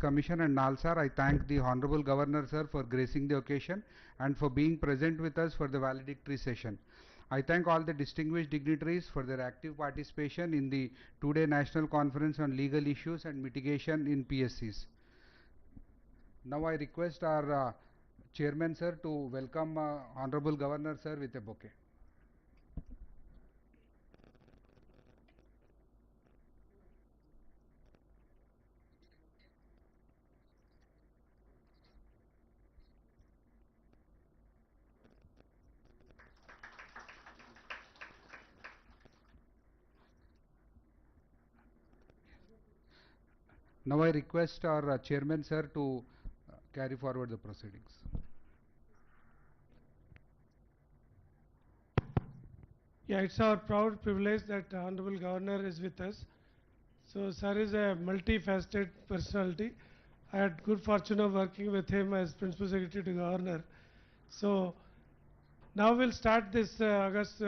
Commission and Nalsar, I thank the Honorable Governor sir for gracing the occasion and for being present with us for the valedictory session. I thank all the distinguished dignitaries for their active participation in the two-day National Conference on Legal Issues and Mitigation in PSCs. Now I request our Chairman sir to welcome Honorable Governor sir with a bouquet. Now I request our Chairman sir to carry forward the proceedings. Yeah, it's our proud privilege that Honorable Governor is with us. So sir is a multifaceted personality. I had good fortune of working with him as Principal Secretary to Governor. So now we'll start this August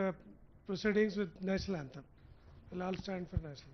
proceedings with National Anthem. We'll all stand for National.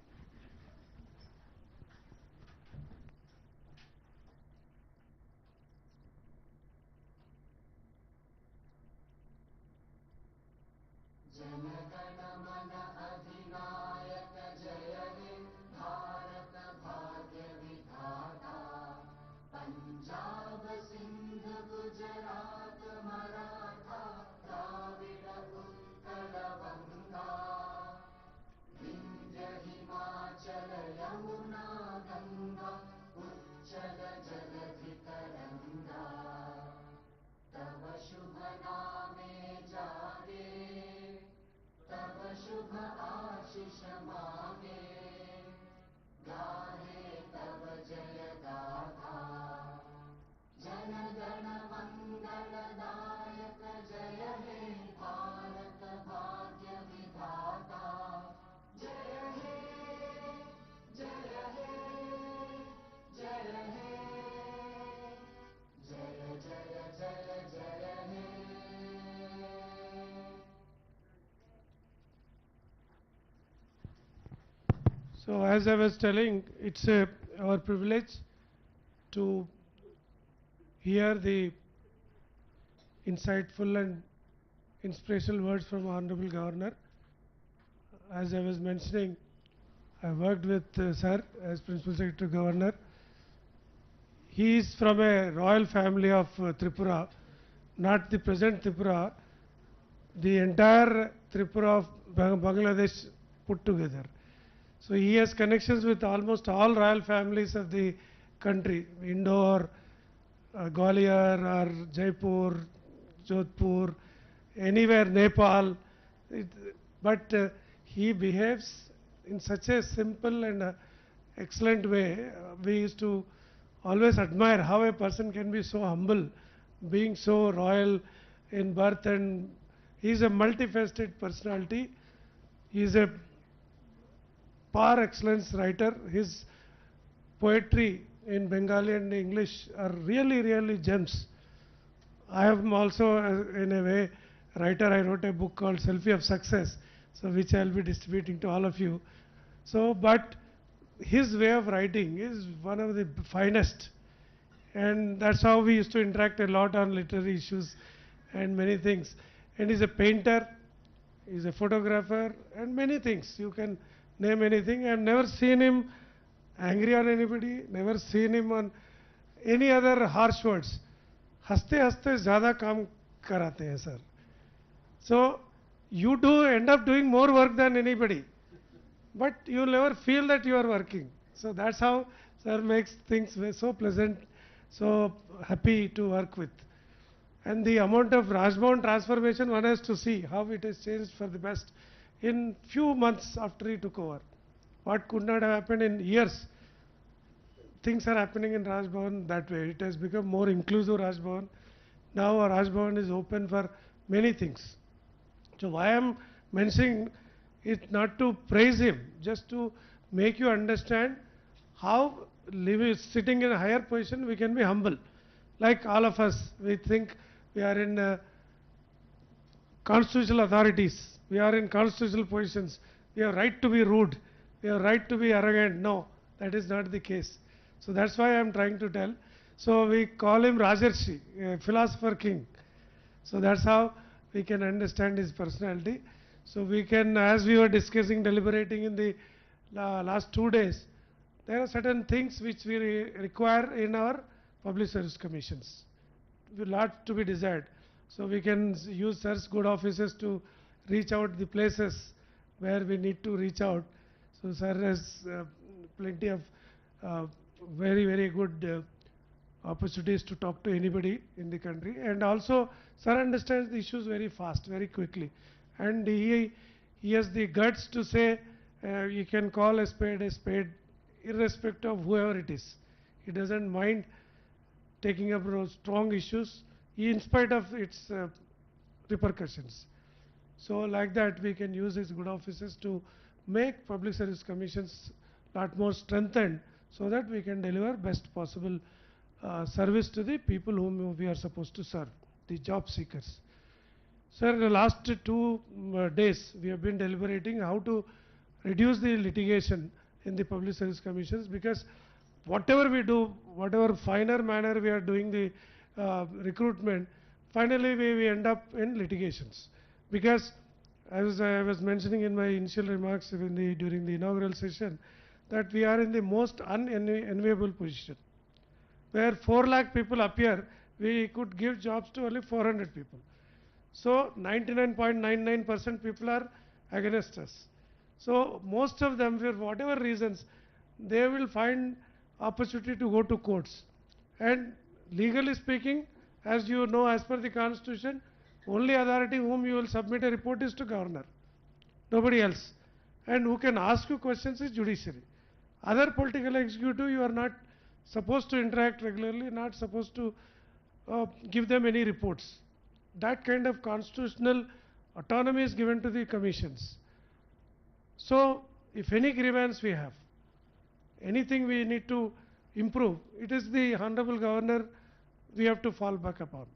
So as I was telling, it's our privilege to hear the insightful and inspirational words from Honorable Governor. As I was mentioning, I worked with sir as Principal Secretary Governor. He is from a royal family of Tripura, not the present Tripura, the entire Tripura of Bangladesh put together. So he has connections with almost all royal families of the country, Indore, Gwalior or Jaipur, Jodhpur, anywhere, Nepal. But he behaves in such a simple and excellent way. We used to always admire how a person can be so humble, being so royal in birth, and he is a multifaceted personality. He is a par excellence writer. His poetry in Bengali and English are really, really gems. I am also, in a way, writer. I wrote a book called Selfie of Success, so which I will be distributing to all of you. So, but his way of writing is one of the finest, and that's how we used to interact a lot on literary issues and many things. And he's a painter, he's a photographer, and many things. You can name anything. I've never seen him angry on anybody, never seen him on any other harsh words. हंसते हंसते ज़्यादा काम कराते हैं sir. So you do end up doing more work than anybody, but you never feel that you are working. So that's how sir makes things so pleasant, so happy to work with. And the amount of Rajbhavan transformation, one has to see how it has changed for the best in few months after he took over. What could not have happened in years, things are happening in Rajbhavan that way. It has become more inclusive Rajbhavan. Now our Rajbhavan is open for many things. So why I am mentioning it, not to praise him, just to make you understand how sitting in a higher position we can be humble. Like all of us, we think we are in constitutional authorities, we are in constitutional positions, we have right to be rude, we have right to be arrogant. No, that is not the case. So that's why I'm trying to tell. So we call him Rajarshi, philosopher king. So that's how we can understand his personality. So we can, as we were discussing, deliberating in the last 2 days, there are certain things which we require in our public service commissions. A lot to be desired. So we can use sir's good offices to reach out the places where we need to reach out. So sir has plenty of uh, very good opportunities to talk to anybody in the country, and also sir understands the issues very fast, very quickly, and he has the guts to say you can call a spade irrespective of whoever it is. He doesn't mind taking up strong issues in spite of its repercussions. So like that we can use his good offices to make public service commissions lot more strengthened, so that we can deliver best possible service to the people whom we are supposed to serve, the job seekers. Sir, the last 2 days we have been deliberating how to reduce the litigation in the public service commissions, because whatever we do, whatever finer manner we are doing the recruitment, finally we end up in litigations. Because as I was mentioning in my initial remarks during the inaugural session, that we are in the most unenviable position, where 4 lakh people appear, we could give jobs to only 400 people. So 99.99% people are against us. So most of them, for whatever reasons, they will find opportunity to go to courts. And legally speaking, as you know, as per the constitution, only authority whom you will submit a report is to governor, nobody else. And who can ask you questions is judiciary. Other political executive, you are not supposed to interact regularly, not supposed to give them any reports. That kind of constitutional autonomy is given to the commissions. So if any grievance we have, anything we need to improve, it is the Honorable Governor we have to fall back upon.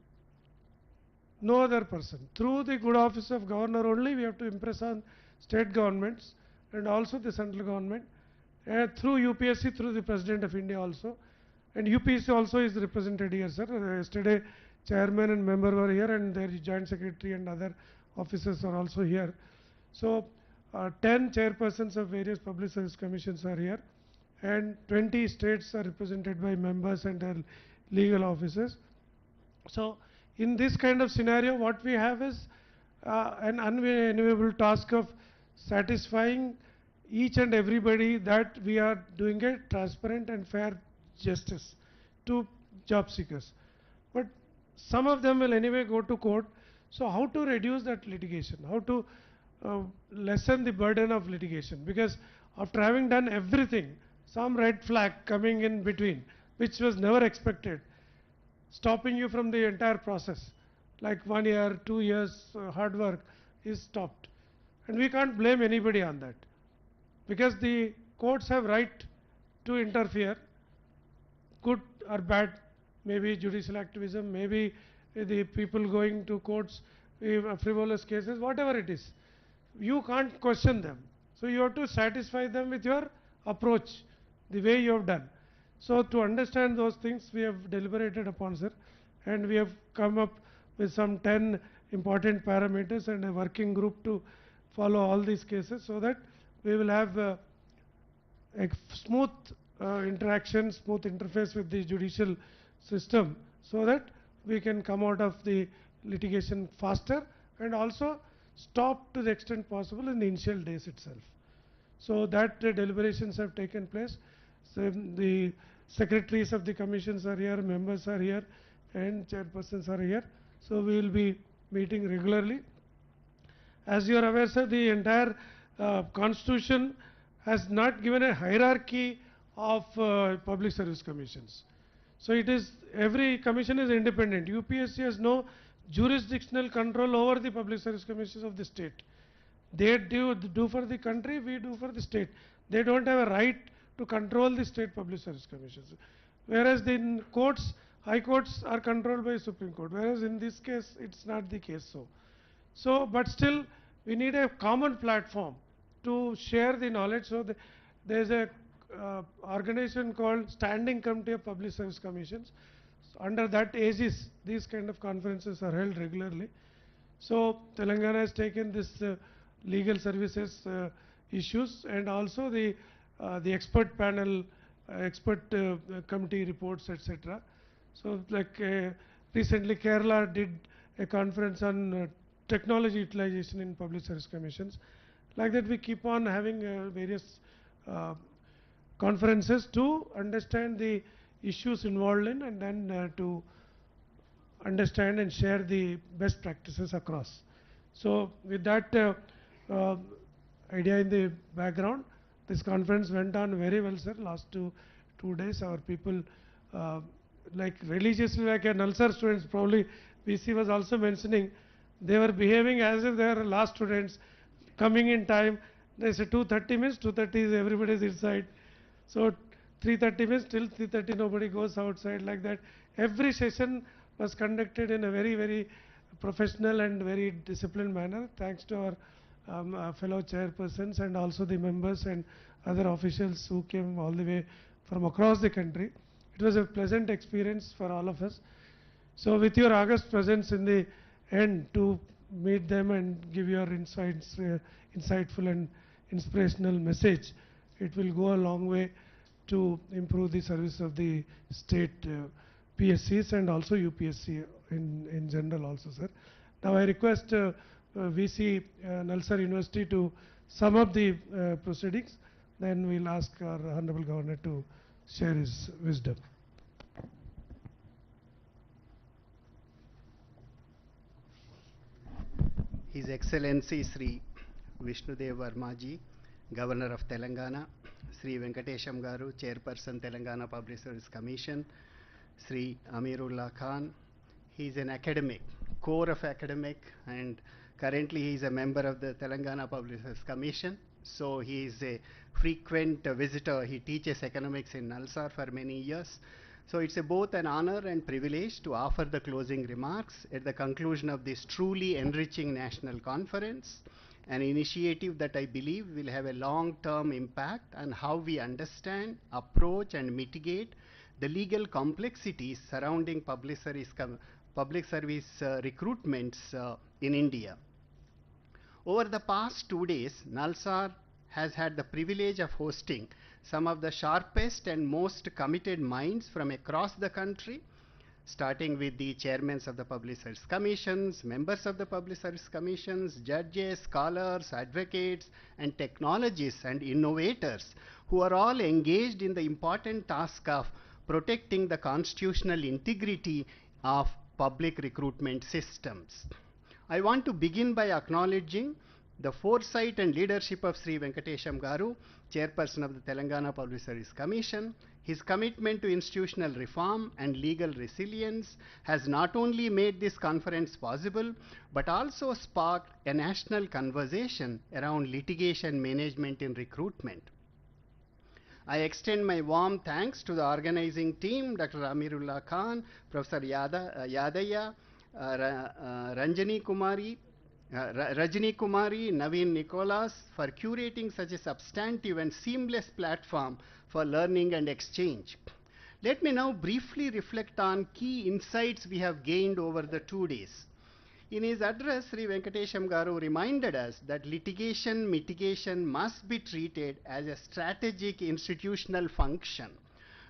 No other person. Through the good office of Governor only we have to impress on state governments and also the central government, through UPSC, through the President of India also. And UPSC also is represented here, sir. Yesterday chairman and member were here, and their joint secretary and other officers are also here. So 10 chairpersons of various public service commissions are here, and 20 states are represented by members and their legal officers. So in this kind of scenario, what we have is an unenviable task of satisfying each and everybody that we are doing a transparent and fair justice to job seekers. But some of them will anyway go to court. So how to reduce that litigation? How to lessen the burden of litigation? Because after having done everything, some red flag coming in between, which was never expected, stopping you from the entire process, like 1 year, 2 years hard work is stopped. And we can't blame anybody on that, because the courts have right to interfere, good or bad, maybe judicial activism, maybe the people going to courts, frivolous cases, whatever it is. You can't question them. So you have to satisfy them with your approach, the way you have done. So to understand those things, we have deliberated upon, sir, and we have come up with some 10 important parameters and a working group to follow all these cases, so that we will have a smooth interaction, smooth interface with the judicial system, so that we can come out of the litigation faster and also stop to the extent possible in the initial days itself. So that deliberations have taken place. So the secretaries of the commissions are here, members are here, and chairpersons are here. So we will be meeting regularly. As you are aware, sir, the entire constitution has not given a hierarchy of public service commissions. So it is, every commission is independent. UPSC has no jurisdictional control over the public service commissions of the state. They do for the country, we do for the state. They don't have a right to control the state public service commissions. Whereas the courts, high courts are controlled by Supreme Court. Whereas in this case, it's not the case so. So, but still, we need a common platform to share the knowledge. So, there is a organization called Standing Committee of Public Service Commissions. So under that aegis, these kind of conferences are held regularly. So Telangana has taken this legal services issues, and also the expert panel, expert committee reports, etc. So like recently Kerala did a conference on technology utilization in public service commissions. Like that we keep on having various conferences to understand the issues involved in, and then to understand and share the best practices across. So with that idea in the background, this conference went on very well, sir. Last two days our people like religiously, like a Nalsar students, probably VC was also mentioning, they were behaving as if they were last students, coming in time. They said 2:30 minutes, 2:30 is everybody is inside. So 3:30 minutes, till 3:30 nobody goes outside, like that. Every session was conducted in a very professional and very disciplined manner, thanks to our fellow chairpersons and also the members and other officials who came all the way from across the country. It was a pleasant experience for all of us. So with your august presence in the end to meet them and give your insights, insightful and inspirational message, it will go a long way to improve the service of the state PSCs and also UPSC in general also, sir. Now I request VC Nalsar University to sum up the proceedings, then we'll ask our Honorable Governor to share his wisdom. His Excellency Sri Vishnu Varma ji, Governor of Telangana, Sri Venkatesham Garu, Chairperson Telangana Public Service Commission, Sri Amirullah Khan. He is an academic, core of academic, and currently he is a member of the Telangana Public Service Commission. So he is a frequent visitor. He teaches economics in Nalsar for many years. So it's both an honor and privilege to offer the closing remarks at the conclusion of this truly enriching national conference, an initiative that I believe will have a long-term impact on how we understand, approach and mitigate the legal complexities surrounding public service recruitments in India. Over the past 2 days, Nalsar has had the privilege of hosting some of the sharpest and most committed minds from across the country, starting with the chairmen of the Public Service Commissions, members of the Public Service Commissions, judges, scholars, advocates, and technologists and innovators who are all engaged in the important task of protecting the constitutional integrity of public recruitment systems. I want to begin by acknowledging the foresight and leadership of Sri Venkatesham Garu, Chairperson of the Telangana Public Service Commission. His commitment to institutional reform and legal resilience has not only made this conference possible, but also sparked a national conversation around litigation management in recruitment. I extend my warm thanks to the organizing team, Dr. Amirullah Khan, Professor Yadaya, Rajni Kumari, Naveen Nicholas, for curating such a substantive and seamless platform for learning and exchange. Let me now briefly reflect on key insights we have gained over the 2 days. In his address, Sri Venkatesham Garu reminded us that litigation mitigation must be treated as a strategic institutional function.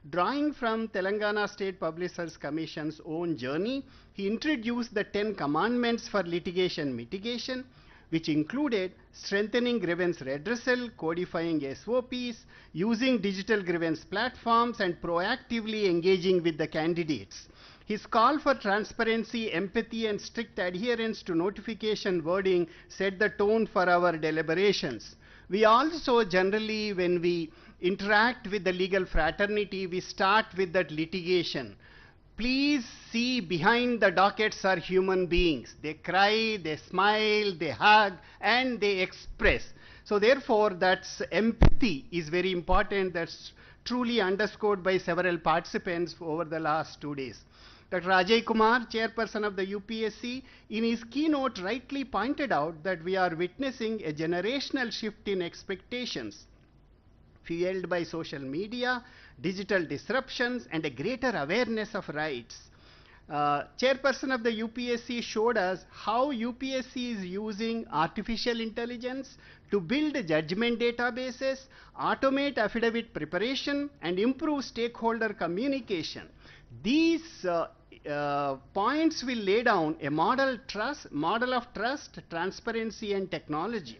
Drawing from Telangana State Public Service Commission's own journey, he introduced the 10 commandments for litigation mitigation, which included strengthening grievance redressal, codifying SOPs, using digital grievance platforms, and proactively engaging with the candidates. His call for transparency, empathy, and strict adherence to notification wording set the tone for our deliberations. We also generally, when we interact with the legal fraternity, we start with that litigation. Please see, behind the dockets are human beings. They cry, they smile, they hug, and they express. So therefore, that's empathy is very important. That's truly underscored by several participants over the last 2 days. Dr. Ajay Kumar, chairperson of the UPSC, in his keynote rightly pointed out that we are witnessing a generational shift in expectations. fueled by social media, digital disruptions, and a greater awareness of rights. Chairperson of the UPSC showed us how UPSC is using artificial intelligence to build judgment databases, automate affidavit preparation, and improve stakeholder communication. These points will lay down a model of trust, transparency, and technology.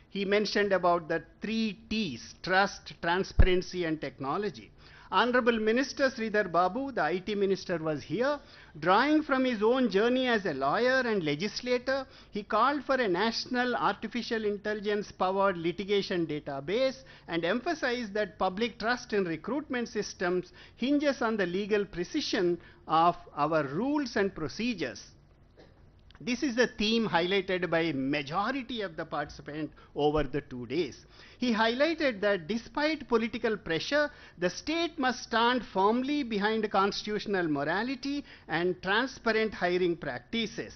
He mentioned about the 3 T's: trust, transparency, and technology. Honorable Minister Sridhar Babu, the IT Minister, was here. Drawing from his own journey as a lawyer and legislator, he called for a national artificial intelligence-powered litigation database and emphasized that public trust in recruitment systems hinges on the legal precision of our rules and procedures. This is the theme highlighted by majority of the participants over the 2 days. He highlighted that despite political pressure, the state must stand firmly behind constitutional morality and transparent hiring practices.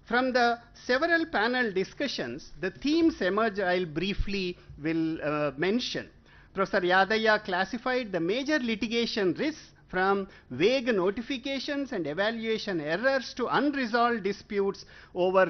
From the several panel discussions, the themes emerge I'll briefly mention. Professor Yadaya classified the major litigation risks from vague notifications and evaluation errors to unresolved disputes over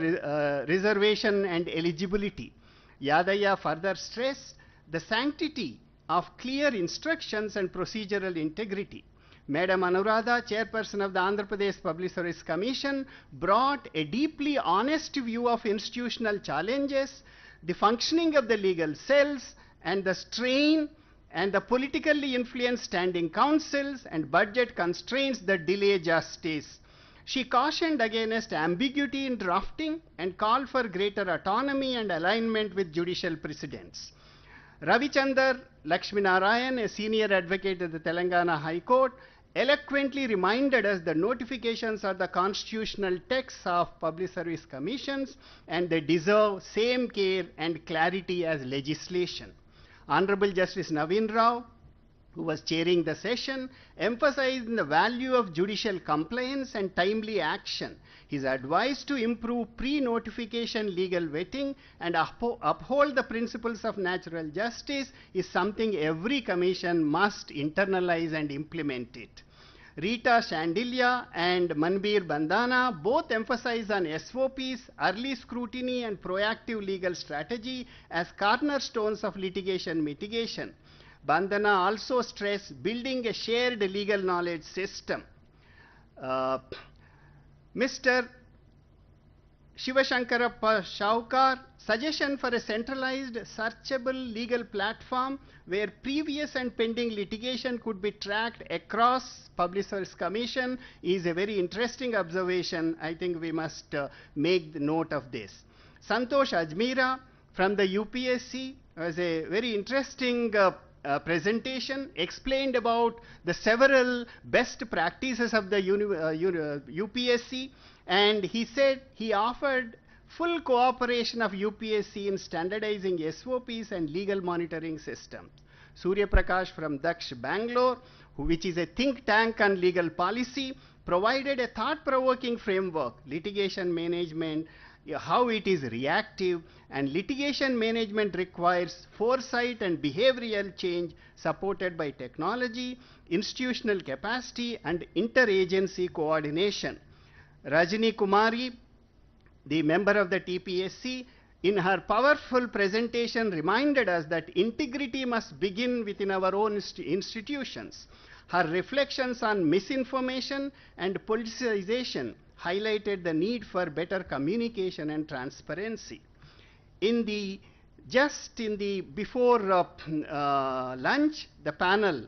reservation and eligibility. Yadaya further stressed the sanctity of clear instructions and procedural integrity. Madam Anuradha, chairperson of the Andhra Pradesh Public Service Commission, brought a deeply honest view of institutional challenges, the functioning of the legal cells, and the strain and the politically influenced standing councils and budget constraints that delay justice. She cautioned against ambiguity in drafting and called for greater autonomy and alignment with judicial precedents. Ravichandar Lakshminarayan, a senior advocate at the Telangana High Court, eloquently reminded us that notifications are the constitutional texts of public service commissions and they deserve same care and clarity as legislation. Honorable Justice Naveen Rao, who was chairing the session, emphasized the value of judicial compliance and timely action. His advice to improve pre-notification legal vetting and uphold the principles of natural justice is something every commission must internalize and implement it. Rita Shandilya and Manbir Bandana both emphasize on SOPs, early scrutiny, and proactive legal strategy as cornerstones of litigation mitigation. Bandana also stressed building a shared legal knowledge system. Mr. Shivashankarappa Shaukar, suggestion for a centralized searchable legal platform where previous and pending litigation could be tracked across Public Service Commission is a very interesting observation. I think we must make the note of this. Santosh Ajmera from the UPSC was a very interesting presentation, explained about the several best practices of the UPSC, and he said he offered full cooperation of UPSC in standardizing SOPs and legal monitoring systems. Surya Prakash from Daksh, Bangalore, which is a think tank on legal policy, provided a thought-provoking framework, litigation management, how it is reactive, and litigation management requires foresight and behavioral change supported by technology, institutional capacity, and interagency coordination. Rajini Kumari, the member of the TPSC, in her powerful presentation reminded us that integrity must begin within our own institutions. Her reflections on misinformation and politicization highlighted the need for better communication and transparency. Before lunch, the panel,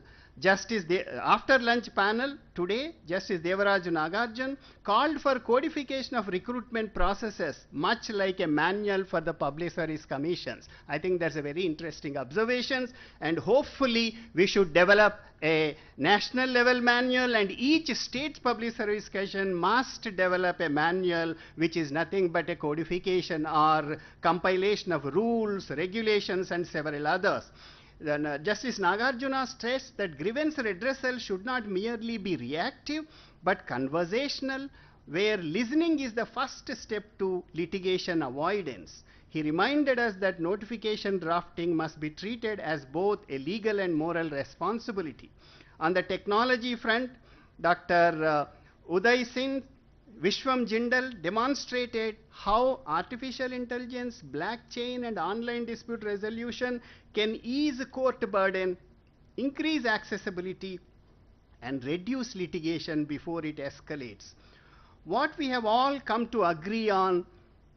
after lunch panel today, Justice Devaraj Nagarjun called for codification of recruitment processes, much like a manual for the public service commissions. I think that's a very interesting observation, and hopefully we should develop a national level manual, and each state's public service commission must develop a manual which is nothing but a codification or compilation of rules, regulations, and several others. Then, Justice Nagarjuna stressed that grievance redressal should not merely be reactive but conversational, where listening is the first step to litigation avoidance. He reminded us that notification drafting must be treated as both a legal and moral responsibility. On the technology front, Dr. Uday Singh Vishwam Jindal demonstrated how artificial intelligence, blockchain, and online dispute resolution can ease court burden, increase accessibility, and reduce litigation before it escalates. What we have all come to agree on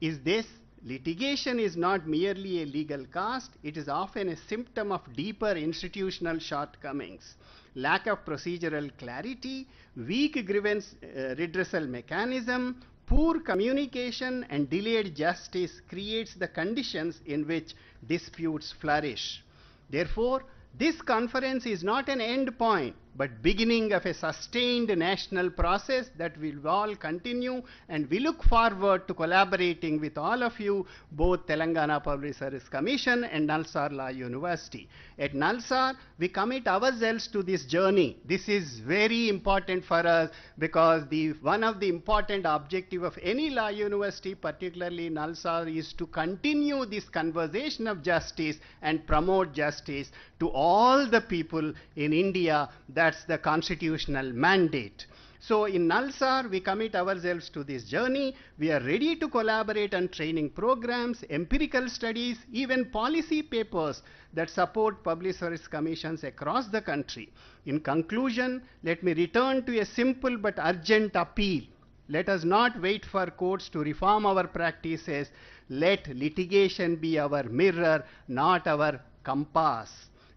is this: litigation is not merely a legal cost, it is often a symptom of deeper institutional shortcomings. Lack of procedural clarity, weak grievance redressal mechanism, poor communication, and delayed justice creates the conditions in which disputes flourish. Therefore, this conference is not an end point, but beginning of a sustained national process that will all continue, and we look forward to collaborating with all of you, both Telangana Public Service Commission and Nalsar Law University. At Nalsar, we commit ourselves to this journey. This is very important for us because one of the important objectives of any law university, particularly Nalsar, is to continue this conversation of justice and promote justice to all the people in India. That's the constitutional mandate. So in Nalsar, we commit ourselves to this journey. We are ready to collaborate on training programs, empirical studies, even policy papers that support public service commissions across the country. In conclusion, let me return to a simple but urgent appeal. Let us not wait for courts to reform our practices. Let litigation be our mirror, not our compass.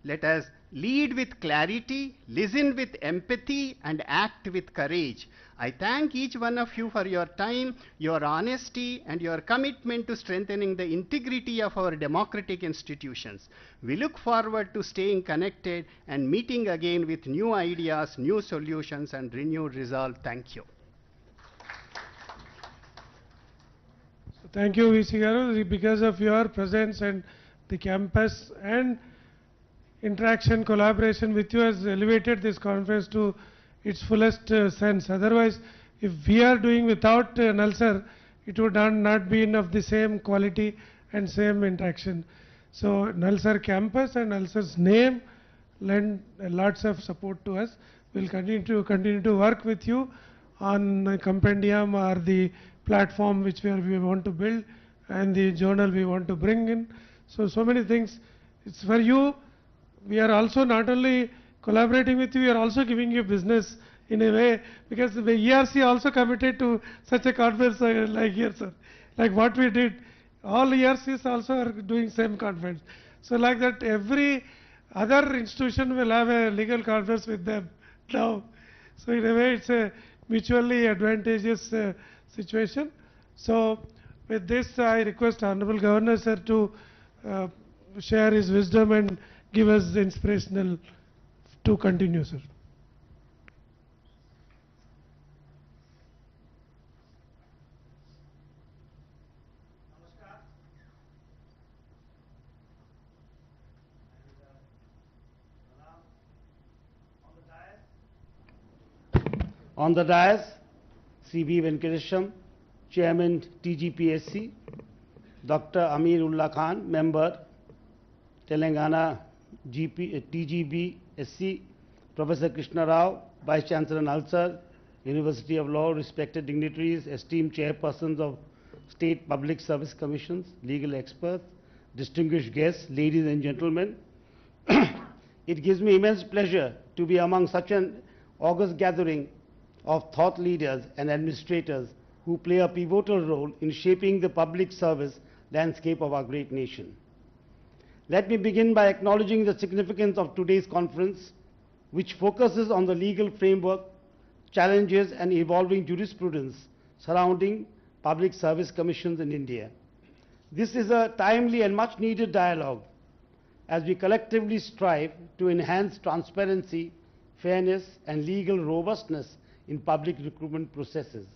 Let us lead with clarity, listen with empathy, and act with courage. I thank each one of you for your time, your honesty, and your commitment to strengthening the integrity of our democratic institutions. We look forward to staying connected and meeting again with new ideas, new solutions, and renewed resolve. Thank you. Thank you, VC Garu. Because of your presence and the campus and interaction, collaboration with you has elevated this conference to its fullest sense. Otherwise, if we are doing without Nalsar, it would not be of the same quality and same interaction. So Nalsar campus and Nalsar's name lend lots of support to us. We'll continue to work with you on a compendium or the platform which we want to build and the journal we want to bring in. So many things. It's for you. We are also not only collaborating with you, we are also giving you business in a way, because the ERC also committed to such a conference like here, sir. Like what we did, all ERCs also are doing same conference. So like that, every other institution will have a legal conference with them now. So in a way, it's a mutually advantageous situation. So with this, I request Honorable Governor, sir, to share his wisdom and give us the inspirational to continue, sir. On the dais, C.B. Venkatesham, Chairman TGPSC, Dr. Amirullah Khan, Member, Telangana TGBSC, Professor Krishna Rao, Vice Chancellor Nalsar, University of Law, respected dignitaries, esteemed chairpersons of State Public Service Commissions, legal experts, distinguished guests, ladies and gentlemen. It gives me immense pleasure to be among such an august gathering of thought leaders and administrators who play a pivotal role in shaping the public service landscape of our great nation. Let me begin by acknowledging the significance of today's conference, which focuses on the legal framework, challenges, and evolving jurisprudence surrounding public service commissions in India. This is a timely and much needed dialogue as we collectively strive to enhance transparency, fairness, and legal robustness in public recruitment processes.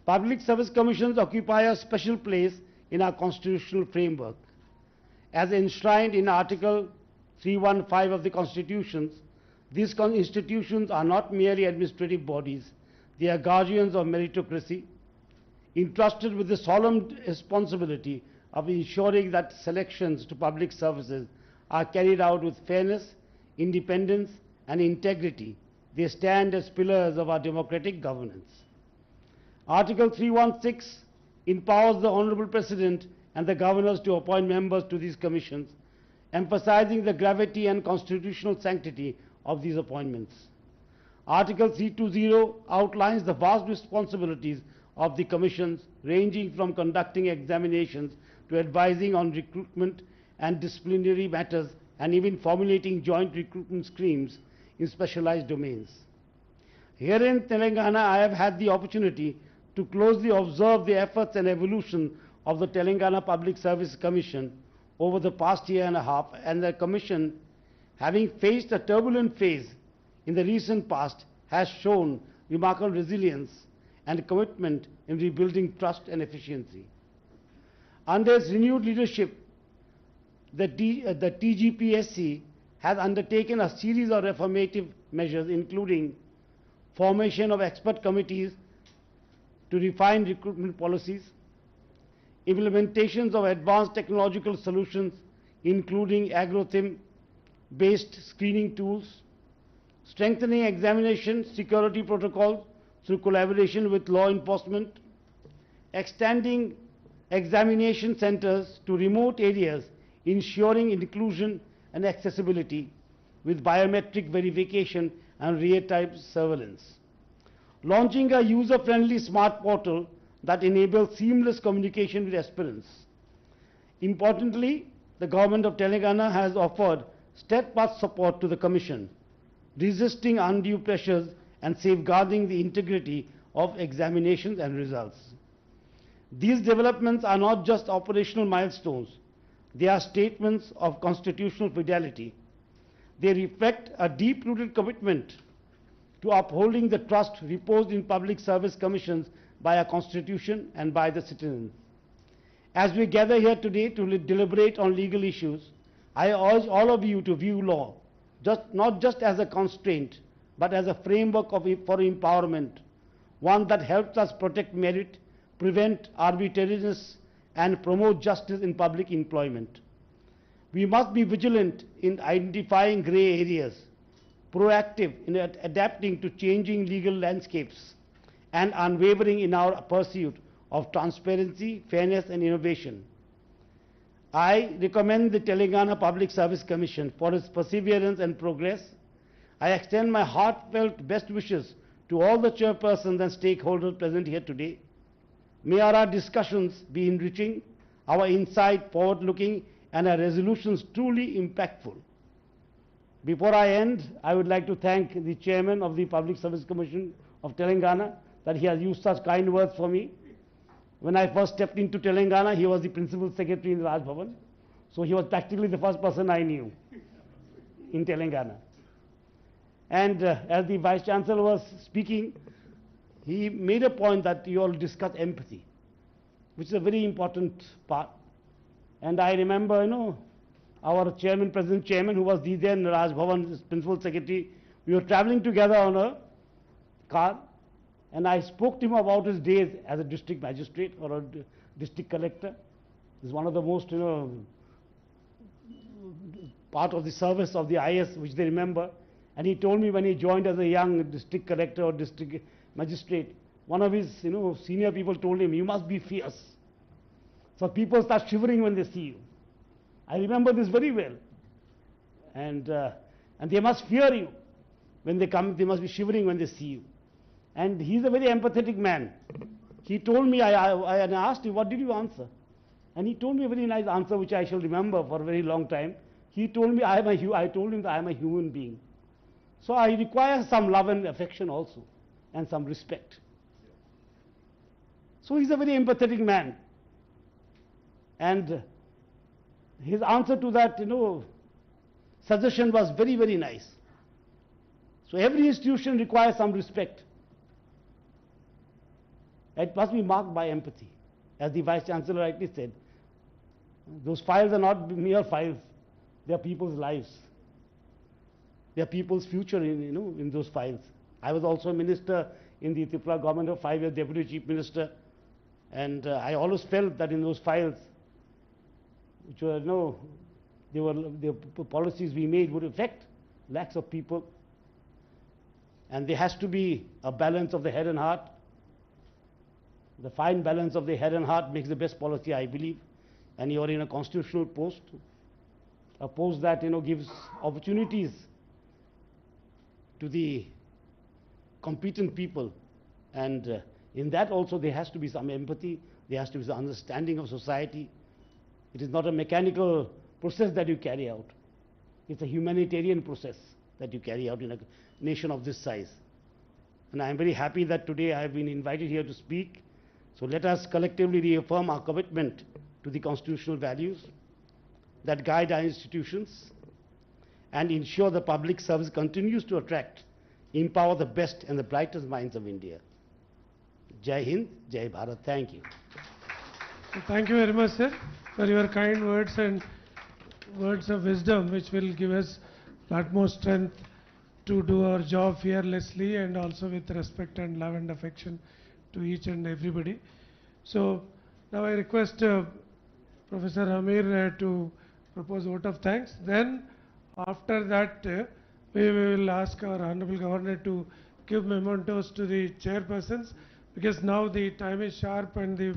Public service commissions occupy a special place in our constitutional framework. As enshrined in Article 315 of the Constitution, these institutions are not merely administrative bodies, They are guardians of meritocracy, entrusted with the solemn responsibility of ensuring that selections to public services are carried out with fairness, independence, and integrity. They stand as pillars of our democratic governance. Article 316 empowers the Honorable President and the governors to appoint members to these commissions, emphasizing the gravity and constitutional sanctity of these appointments. Article 320 outlines the vast responsibilities of the commissions, ranging from conducting examinations to advising on recruitment and disciplinary matters, and even formulating joint recruitment schemes in specialized domains. Here in Telangana, I have had the opportunity to closely observe the efforts and evolution of the Telangana Public Service Commission over the past year and a half, and the Commission, having faced a turbulent phase in the recent past, has shown remarkable resilience and commitment in rebuilding trust and efficiency. Under its renewed leadership, the TGPSC has undertaken a series of reformative measures, including formation of expert committees to refine recruitment policies, implementations of advanced technological solutions, including algorithm-based screening tools, strengthening examination security protocols through collaboration with law enforcement, extending examination centers to remote areas, ensuring inclusion and accessibility with biometric verification and real-time surveillance. Launching a user-friendly smart portal that enables seamless communication with aspirants. Importantly, the Government of Telangana has offered steadfast support to the Commission, resisting undue pressures and safeguarding the integrity of examinations and results. These developments are not just operational milestones, they are statements of constitutional fidelity. They reflect a deep-rooted commitment to upholding the trust reposed in public service commissions by our Constitution and by the citizens. As we gather here today to deliberate on legal issues, I urge all of you to view law not just as a constraint, but as a framework for empowerment, one that helps us protect merit, prevent arbitrariness, and promote justice in public employment. We must be vigilant in identifying grey areas, proactive in adapting to changing legal landscapes, and unwavering in our pursuit of transparency, fairness, and innovation. I recommend the Telangana Public Service Commission for its perseverance and progress. I extend my heartfelt best wishes to all the chairpersons and stakeholders present here today. May our discussions be enriching, our insight forward-looking, and our resolutions truly impactful. Before I end, I would like to thank the Chairman of the Public Service Commission of Telangana that he has used such kind words for me. When I first stepped into Telangana, he was the Principal Secretary in Raj Bhavan. So he was practically the first person I knew in Telangana. And as the Vice Chancellor was speaking, he made a point that you all discuss empathy, which is a very important part. And I remember, our chairman, present chairman, who was then Raj Bhavan, Principal Secretary, we were traveling together on a car, and I spoke to him about his days as a district magistrate or a district collector. This is one of the most, part of the service of the IS which they remember. And he told me when he joined as a young district collector or district magistrate, one of his, senior people told him, "You must be fierce." So people start shivering when they see you. I remember this very well. And they must fear you. When they come, they must be shivering when they see you. And he's a very empathetic man. He told me, I asked him, "What did you answer?" And he told me a very nice answer, which I shall remember for a very long time. He told me, I told him that I am a human being. So I require some love and affection also, and some respect. So he's a very empathetic man. And his answer to that, suggestion was very, very nice. So every institution requires some respect. It must be marked by empathy. As the Vice Chancellor rightly said, those files are not mere files. They are people's lives. They are people's future in those files. I was also a minister in the Tripura government of 5 years Deputy Chief Minister. And I always felt that in those files, which were, the policies we made would affect lakhs of people. And there has to be a balance of the head and heart. The fine balance of the head and heart makes the best policy, I believe. And you are in a constitutional post, a post that, gives opportunities to the competent people. And in that also there has to be some empathy, there has to be some understanding of society. It is not a mechanical process that you carry out. It's a humanitarian process that you carry out in a nation of this size. And I am very happy that today I have been invited here to speak. So let us collectively reaffirm our commitment to the constitutional values that guide our institutions and ensure the public service continues to attract, empower the best and the brightest minds of India. Jai Hind, Jai Bharat. Thank you. Thank you very much, sir, for your kind words and words of wisdom, which will give us a lot more strength to do our job fearlessly and also with respect and love and affection to each and everybody. So now I request Professor Amir to propose vote of thanks. Then after that, we will ask our Honorable Governor to give mementos to the chairpersons, because now the time is sharp and the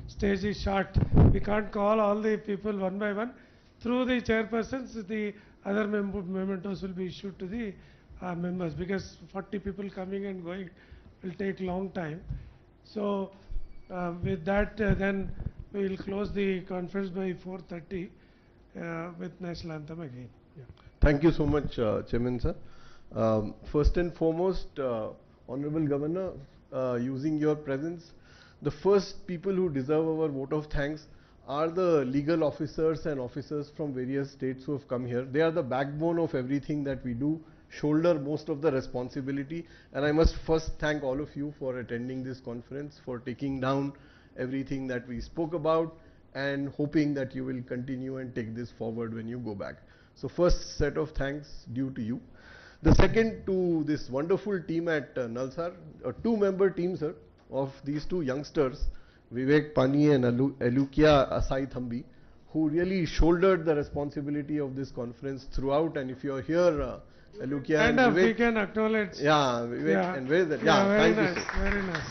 stage is short. We can't call all the people one by one. Through the chairpersons, the other mementos will be issued to the members, because 40 people coming and going will take long time. So with that, then we will close the conference by 4:30 with national anthem again. Yeah. Thank you so much, Chairman sir. First and foremost, Honorable Governor, using your presence, the first people who deserve our vote of thanks are the legal officers and officers from various states who have come here. They are the backbone of everything that we do, shoulder most of the responsibility, and I must first thank all of you for attending this conference, for taking down everything that we spoke about, and hoping that you will continue and take this forward when you go back. So first set of thanks due to you. The second to this wonderful team at Nalsar, a 2-member team, sir, of these 2 youngsters, Vivek Pani and Alukia Asai Thambi, who really shouldered the responsibility of this conference throughout. And if you are here, Alukia and Vivek, we can acknowledge. Yeah, Vivek, Yeah. and where is that? Yeah, very thank nice, you, sir. very nice.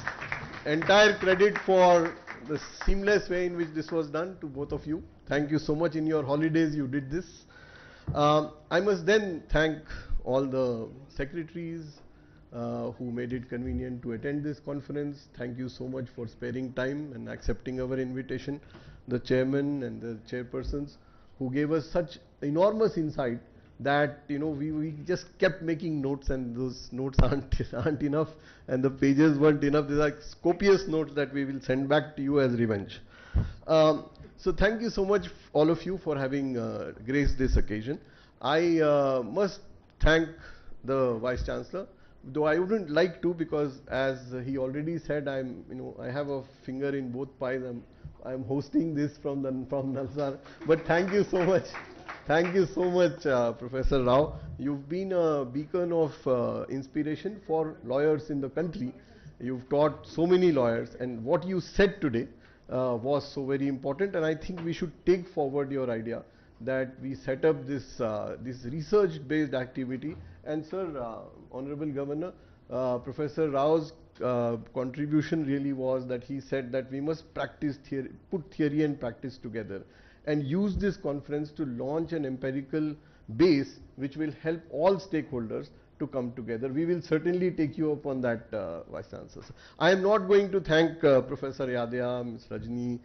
Entire credit for the seamless way in which this was done to both of you. Thank you so much. In your holidays you did this. I must then thank all the secretaries who made it convenient to attend this conference. Thank you so much for sparing time and accepting our invitation. The chairman and the chairpersons who gave us such enormous insight that we just kept making notes, and those notes aren't enough, and the pages weren't enough. These are copious notes that we will send back to you as revenge. So thank you so much all of you for having graced this occasion. I must thank the Vice Chancellor, though I wouldn't like to, because as he already said, I have a finger in both pies. I'm hosting this from Nalsar, but thank you so much. Thank you so much, Professor Rao. You've been a beacon of inspiration for lawyers in the country. You've taught so many lawyers, and what you said today was so very important, and I think we should take forward your idea that we set up this research-based activity. And sir, Honorable Governor, Professor Rao's contribution really was that he said that we must practice theory, put theory and practice together, and use this conference to launch an empirical base which will help all stakeholders to come together. We will certainly take you up on that, Vice Chancellor. I am not going to thank Professor Yadya, Ms. Rajni,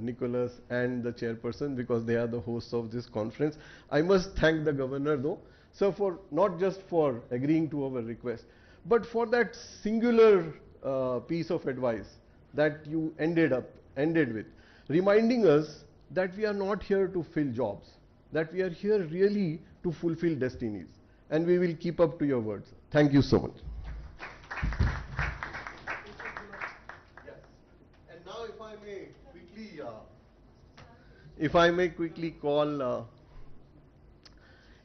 Nicholas and the chairperson, because they are the hosts of this conference. I must thank the Governor though, sir, for not just for agreeing to our request, but for that singular piece of advice that you ended with, reminding us that we are not here to fill jobs, that we are here really to fulfill destinies, and we will keep up to your words. Thank you so much. Yes. And now if I may quickly call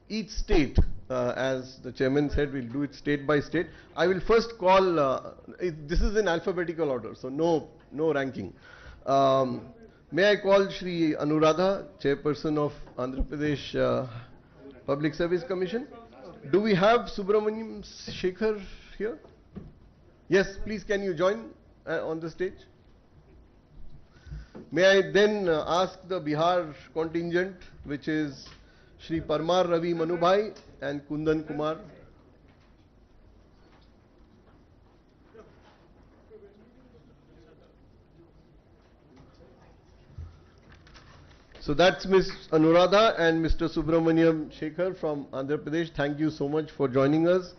each state As the chairman said, we'll do it state by state. I will first call, this is in alphabetical order, so no ranking. May I call Shri Anuradha, Chairperson of Andhra Pradesh Public Service Commission? Do we have Subramaniam Shekhar here? Yes, please can you join on the stage? May I then ask the Bihar contingent, which is Shri Parmar Ravi Manubhai and Kundan Kumar. So that's Ms. Anuradha and Mr. Subramaniam Shekhar from Andhra Pradesh. Thank you so much for joining us.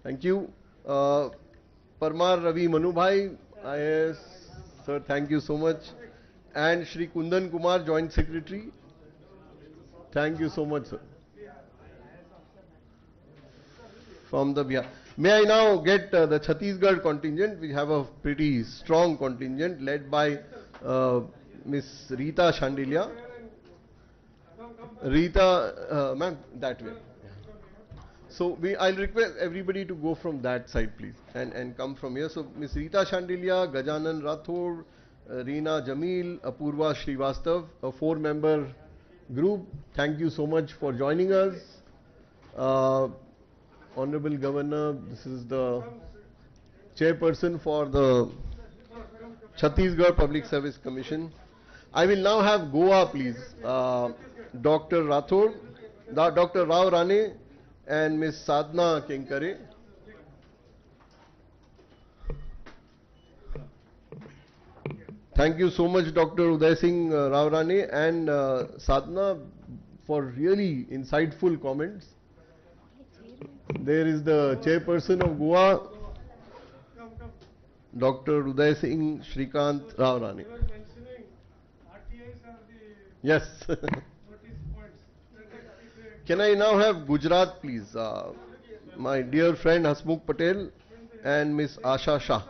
Thank you. Parmar Ravi Manubhai, IAS, sir, thank you so much. And Shri Kundan Kumar, Joint Secretary. Thank you so much, sir. From the Bihar. May I now get the Chhattisgarh contingent? We have a pretty strong contingent led by Miss Rita Shandilia. Rita, ma'am, that way. So I'll request everybody to go from that side, please, and come from here. So Miss Rita Shandilia, Gajanan Rathod, Reena Jamil, Apurva Srivastav, a 4-member group. Thank you so much for joining us. Honorable Governor, this is the chairperson for the Chhattisgarh Public Service Commission. I will now have Goa, please. Dr. Rathod, Dr. Rao Rane and Ms. Sadhna Kenkare. Thank you so much, Dr. Uday Singh Rao Rane and Sadhna, for really insightful comments. There is the chairperson of Goa, Dr. Uday Singh Shrikant Rao Rane. Yes. Can I now have Gujarat, please? My dear friend Hasmukh Patel and Miss Asha Shah.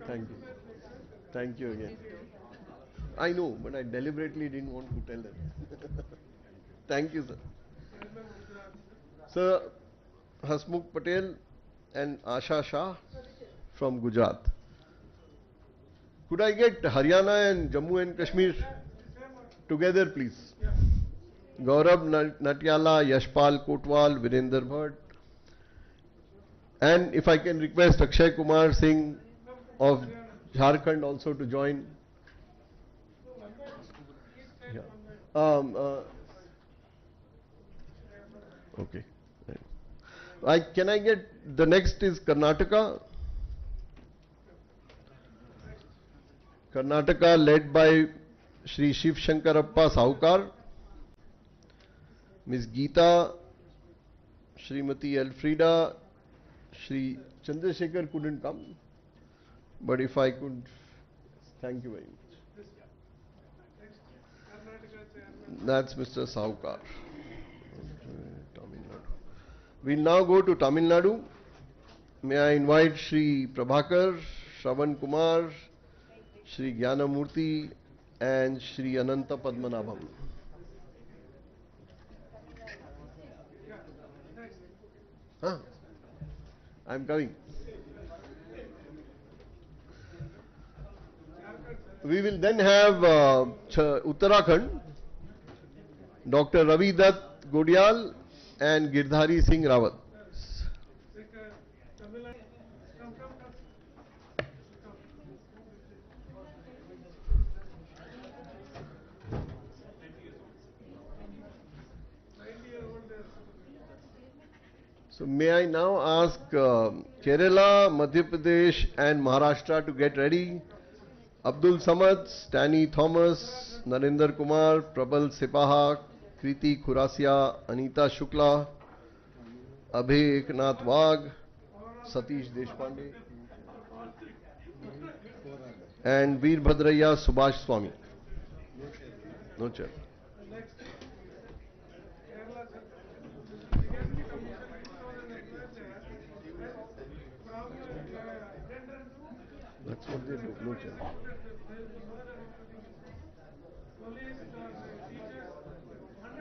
Thank you. Thank you again. I know, but I deliberately didn't want to tell them. Thank you, sir. Sir, Hasmukh Patel and Asha Shah from Gujarat. Could I get Haryana and Jammu and Kashmir together, please? Gaurav Natyala, Yashpal Kotwal, Virender Bhatt. And if I can request Akshay Kumar Singh of Jharkhand also to join. Yeah. Okay. Can I get the next is Karnataka? Karnataka led by Shri Shiv Shankarappa Saukar, Ms. Geeta, Srimati Elfrida, Shri Chandrasekhar couldn't come, but if I could, thank you very much. That's Mr. Saukar. We'll now go to Tamil Nadu. May I invite Shri Prabhakar, Shravan Kumar, Shri Jnanamurthy and Shri Ananta Padmanabham. Huh? I'm coming. We will then have Uttarakhand, Dr. Ravi Dutt Godial and Girdhari Singh Rawat. So may I now ask Kerala, Madhya Pradesh and Maharashtra to get ready. Abdul Samad, Stanley Thomas, Narendra Kumar, Prabal Sipaha, Kriti Khurasia, Anita Shukla, Abhay Eknath Wagh, Satish Deshpande and Veer Bhadraya Subhash Swami. No chair. That's what they do. No challenge. Police or teachers, 100%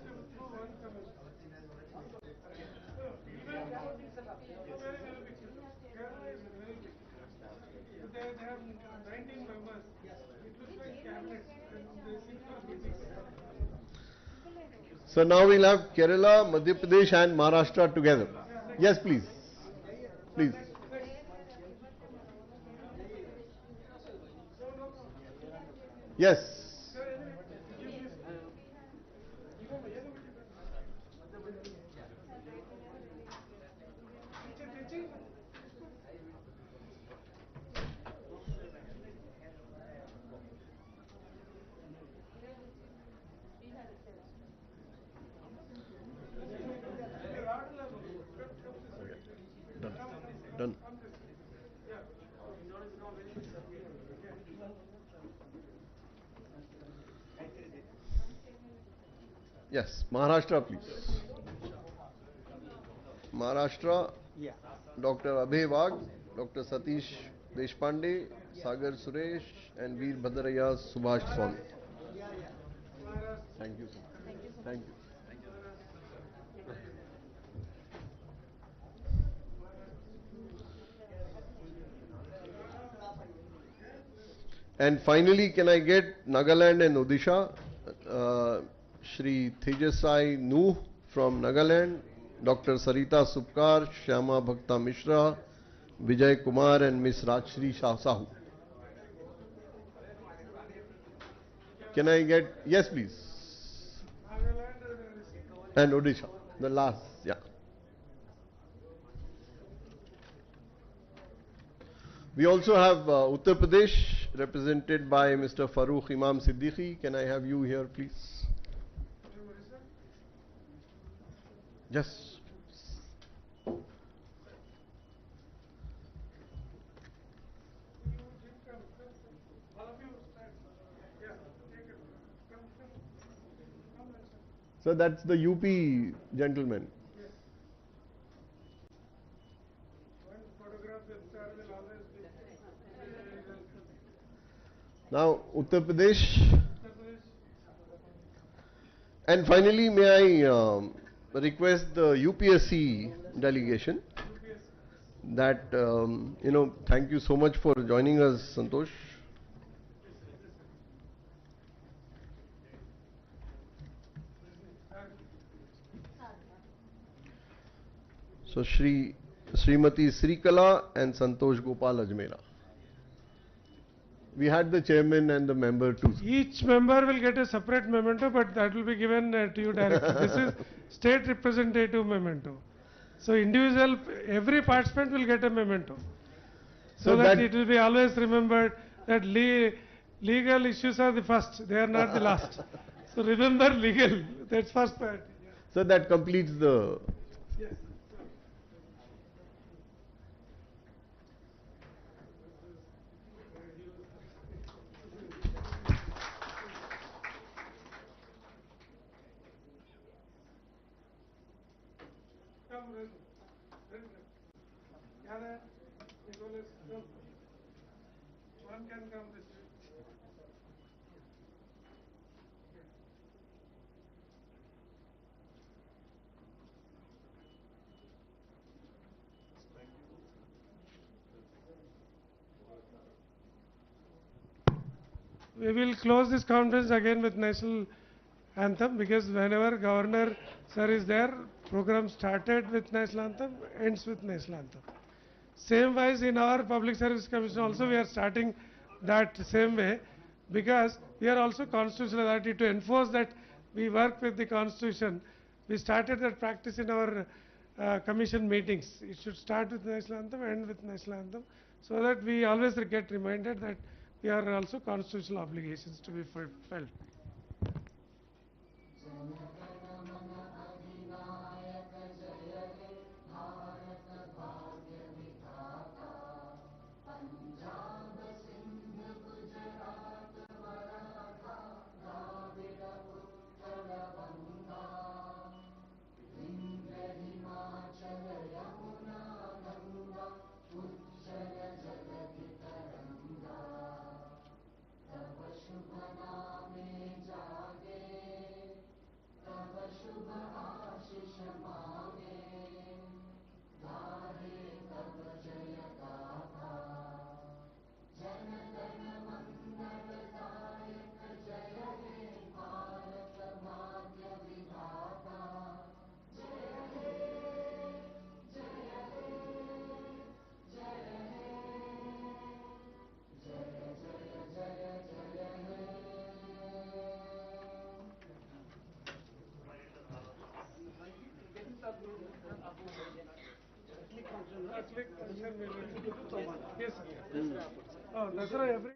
through one commission. So, even very, very big. Kerala is very big. They have 19 members. It looks like cabinet and they sit for meetings. So now we'll have Kerala, Madhya Pradesh and Maharashtra together. Yes, please. Please. Yes. Done. Done. Yes, Maharashtra, please. Maharashtra, Dr. Abhay Wagh, Dr. Satish Deshpande, Sagar Suresh, and Veer Bhadaraya Subhash Swami. Thank you, sir. Thank you. And finally, can I get Nagaland and Odisha? Shri Tejasai Nuh from Nagaland, Dr. Sarita Supkar, Shyama Bhakta Mishra, Vijay Kumar and Miss Rajshri Shah Sahu. Can I get, yes please. And Odisha, the last, yeah. We also have Uttar Pradesh represented by Mr. Farooq Imam Siddiqui. Can I have you here, please? Yes. So that's the UP gentleman. Now Uttar Pradesh. And finally, may I request the UPSC delegation that, thank you so much for joining us, Santosh. So Srimati Srikala and Santosh Gopal Ajmera. We had the chairman and the member too. Each member will get a separate memento, but that will be given to you directly. This is state representative memento. So individual, every participant will get a memento. So that it will be always remembered that legal issues are the first, they are not the last. So remember legal, that's first part. So that completes the... Yes. Come, Gather, Nicholas, come. One can come this way. We will close this conference again with national anthem, because whenever Governor Sir is there, program started with national anthem, ends with national anthem. Same wise in our Public Service Commission also we are starting that same way, because we are also constitutional authority to enforce that we work with the constitution. We started that practice in our commission meetings. It should start with national anthem, end with national anthem, so that we always get reminded that we are also constitutional obligations to be fulfilled. Click and send me. Yes, sir. Oh, Dasara every.